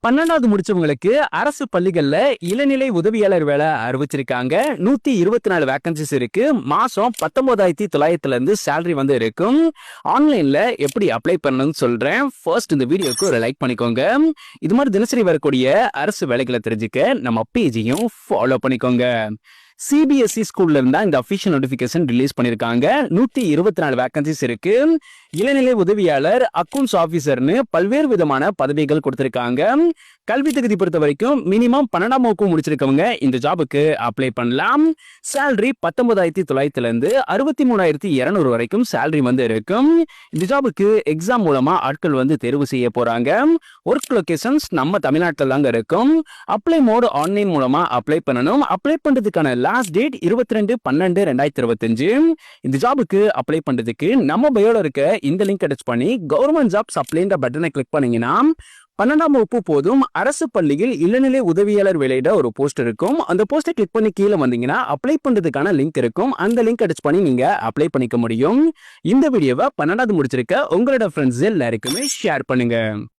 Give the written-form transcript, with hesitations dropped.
12வது முடிச்சவங்களுக்கு அரசு பள்ளிகள்ல இளநிலை உதவியாளர் வேலை அறிவிச்சிருக்காங்க. 124 வேகன்சிஸ் இருக்கு. மாசம் 19,900 இருந்து சேலரி வந்து இருக்கும். ஆன்லைன்ல எப்படி அப்ளை பண்ணணும்னு சொல்றேன். ஃபர்ஸ்ட் இந்த வீடியோக்கு ஒரு லைக் பண்ணிக்கோங்க. இது மாதிரி தினசரி வரக்கூடிய அரசு வேலைகளை தெரிஞ்சுக்க நம்ம பேஜையும் ஃபாலோ பண்ணிக்கோங்க. சிபிஎஸ்இ ஸ்கூல்ல இருந்தா இந்த அபிஷியல் நோட்டிபிகேஷன் ரிலீஸ் பண்ணிருக்காங்க. 124 வேகன்சிஸ் இருக்கு. இளநிலை உதவியாளர், அக்கவுண்ட்ஸ் ஆபீசர்னு பல்வேறு விதமான பதவிகள் கொடுத்திருக்காங்க. கல்வி தகுதி பொறுத்த வரைக்கும் மினிமம் 12ஆம் வகுப்பு முடிச்சிருக்கவங்க இந்த ஜாபுக்கு அப்ளை பண்ணலாம். சேலரி 19,900 இருந்து 63,200 வரைக்கும் சேலரி வந்து இருக்கும். இந்த ஜாபுக்கு எக்ஸாம் மூலமா ஆட்கள் வந்து தேர்வு செய்ய போறாங்க. ஒர்க் லொகேஷன்ஸ் நம்ம தமிழ்நாட்டில் தாங்க இருக்கும். அப்ளை மோட் ஆன்லைன் மூலமா அப்ளை பண்ணணும். அப்ளை பண்றதுக்கான லாஸ்ட் டேட் 22/12/2025. இந்த ஜாபுக்கு அப்ளை பண்றதுக்கு நம்ம பயோல இருக்க இந்த லிங்க் டச் பண்ணி கவர்மெண்ட் ஜாப்ஸ் அப்ளைன்ற பட்டனை கிளிக் பண்ணீங்கன்னா 12ஆம் வகுப்பு போதும் அரசு பள்ளியில் இளநிலை உதவியாளர் வேலையிட ஒரு போஸ்ட் இருக்கும். அந்த போஸ்ட்டை கிளிக் பண்ணி கீழே வந்தீங்கன்னா அப்ளை பண்றதுக்கான லிங்க் இருக்கும். அந்த லிங்க் டச் பண்ணி நீங்க அப்ளை பண்ணிக்க முடியும். இந்த வீடியோவை 12வது முடிச்சிருக்க உங்களோட ஃப்ரெண்ட்ஸ் எல்லாருக்குமே ஷேர் பண்ணுங்க.